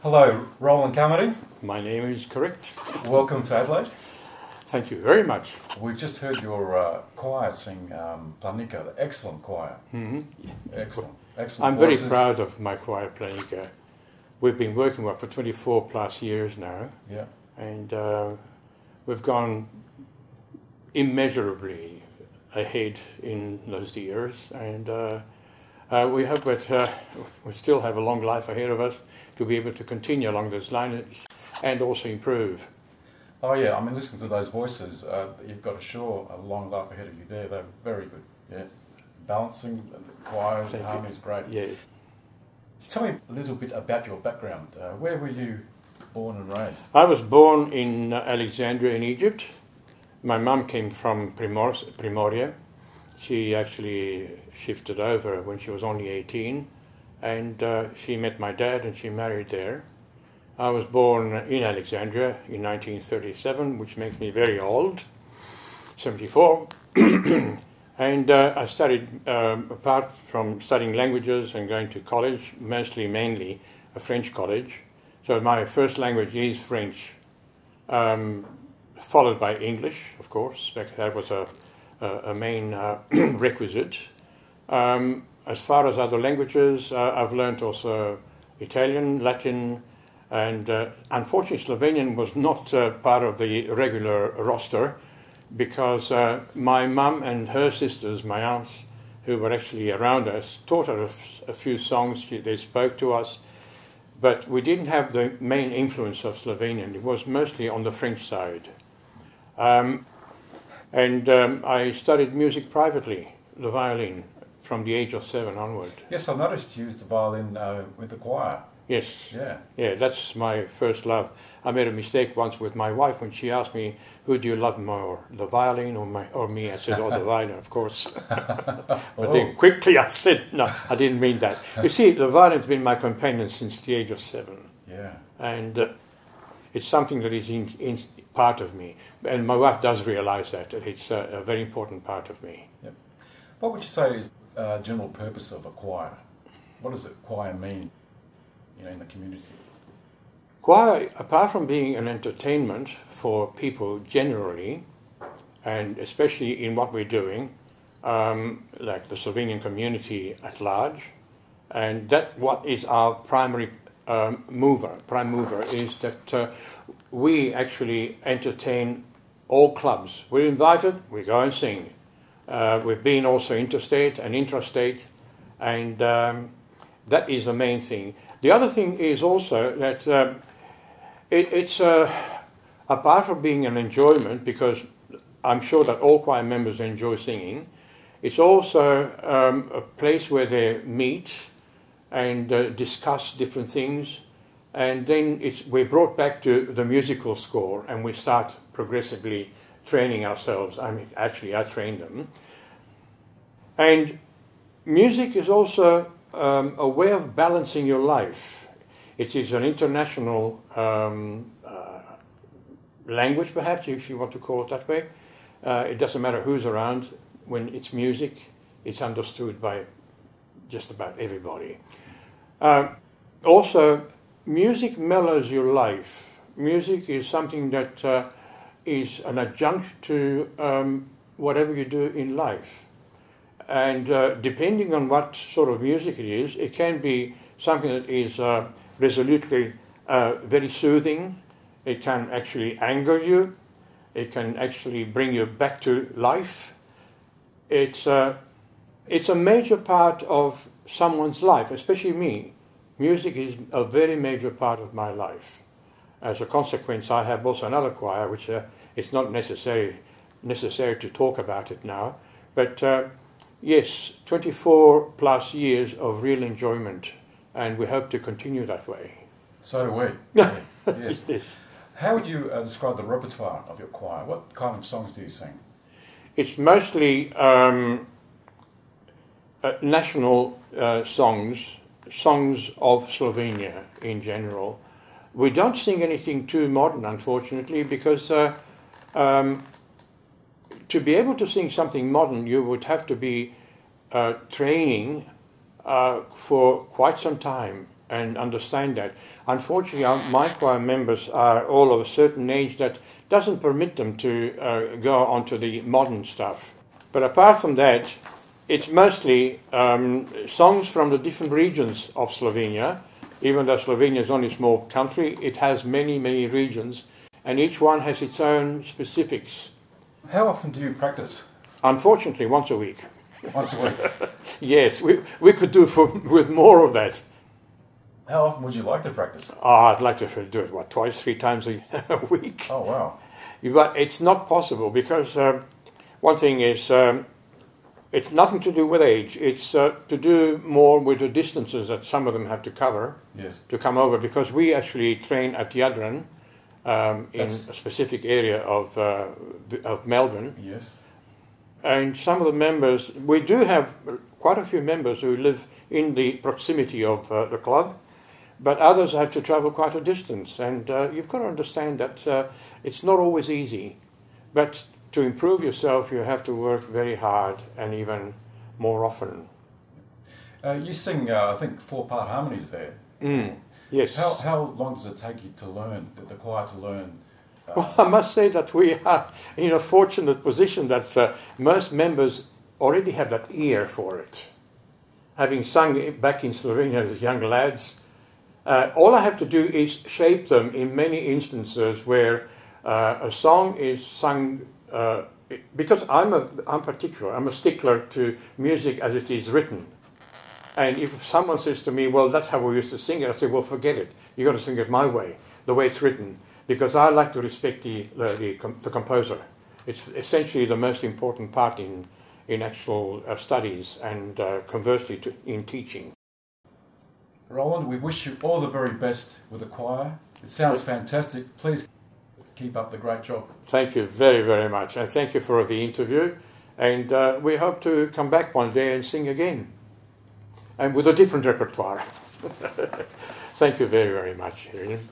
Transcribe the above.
Hello, Roland Carmody. My name is correct. Welcome to Adelaide. Thank you very much. We've just heard your choir sing Planika, the excellent choir. Mm-hmm. Excellent voices. I'm very proud of my choir, Planika. We've been working with it for 24 plus years now. Yeah. And we've gone immeasurably ahead in those years. And we hope that we still have a long life ahead of us to be able to continue along those lines and also improve. Oh yeah, I mean, listen to those voices. You've got a long life ahead of you there. They're very good. Yeah, balancing the choir, the harmony is great. Yeah. Tell me a little bit about your background. Where were you born and raised? I was born in Alexandria in Egypt. My mum came from Primoria. She actually shifted over when she was only 18, and she met my dad and she married there. I was born in Alexandria in 1937, which makes me very old, 74. And I studied, apart from studying languages and going to college, mainly a French college. So my first language is French, followed by English, of course. That was a main requisite. As far as other languages, I've learned also Italian, Latin, and unfortunately Slovenian was not part of the regular roster because my mum and her sisters, my aunts, who were actually around us, taught us a few songs. They spoke to us, but we didn't have the main influence of Slovenian. It was mostly on the French side. And I studied music privately, the violin, from the age of 7 onward. Yes, I noticed you used the violin with the choir. Yes. Yeah, that's my first love. I made a mistake once with my wife when she asked me, who do you love more, the violin or me? I said, oh, the violin, of course. But then quickly I said, no, I didn't mean that. You see, the violin's been my companion since the age of 7. Yeah. And it's something that is in part of me. And my wife does realize that it's a very important part of me. Yep. What would you say is the general purpose of a choir? What does a choir mean, in the community? Choir, apart from being an entertainment for people generally, and especially in what we're doing, like the Slovenian community at large, and that what is our primary prime mover is that we actually entertain all clubs. We're invited, we go and sing. We've been also interstate and intrastate, and that is the main thing. The other thing is also that it's apart from being an enjoyment, because I'm sure that all choir members enjoy singing, it's also a place where they meet and discuss different things, and then we're brought back to the musical score and we start progressively training ourselves. I mean, actually I train them. And music is also a way of balancing your life. It is an international language, perhaps, if you want to call it that way. It doesn't matter who's around. When it's music, it's understood by just about everybody. Also, music mellows your life. Music is something that is an adjunct to whatever you do in life. And depending on what sort of music it is, it can be something that is resolutely very soothing. It can actually anger you. It can actually bring you back to life. It's a major part of someone's life, especially me. Music is a very major part of my life. As a consequence, I have also another choir, which it's not necessary to talk about it now, but yes, 24 plus years of real enjoyment, and we hope to continue that way. So do we. Yeah. Yes. Yes. How would you describe the repertoire of your choir? What kind of songs do you sing? It's mostly national songs of Slovenia in general. We don't sing anything too modern, unfortunately, because to be able to sing something modern, you would have to be training for quite some time. and understand that. Unfortunately, my choir members are all of a certain age that doesn't permit them to go onto the modern stuff. But apart from that, it's mostly songs from the different regions of Slovenia. Even though Slovenia is only a small country, it has many, many regions, and each one has its own specifics. How often do you practice? Unfortunately, once a week. Once a week? Yes, we could do with more of that. How often would you like to practice? Oh, I'd like to do it, twice, 3 times a week. Oh, wow. But it's not possible because one thing is it's nothing to do with age. It's to do more with the distances that some of them have to cover to come over, because we actually train at Jadran in a specific area of Melbourne. Yes. And some of the members, we do have quite a few members who live in the proximity of the club, but others have to travel quite a distance. And you've got to understand that it's not always easy. But to improve yourself, you have to work very hard and even more often. You sing, I think, 4-part harmonies there. Yes. How long does it take you to learn, the choir to learn? Well, I must say that we are in a fortunate position that most members already have that ear for it. Having sung back in Slovenia as young lads, all I have to do is shape them in many instances where a song is sung, because I'm particular, I'm a stickler to music as it is written. And if someone says to me, well, that's how we used to sing it, I say, well, forget it. You've got to sing it my way, the way it's written. Because I like to respect the composer. It's essentially the most important part in actual studies and conversely in teaching. Roland, we wish you all the very best with the choir. It sounds fantastic. Please keep up the great job. Thank you very, very much. And thank you for the interview. And we hope to come back one day and sing again. And with a different repertoire. Thank you very, very much, Ian.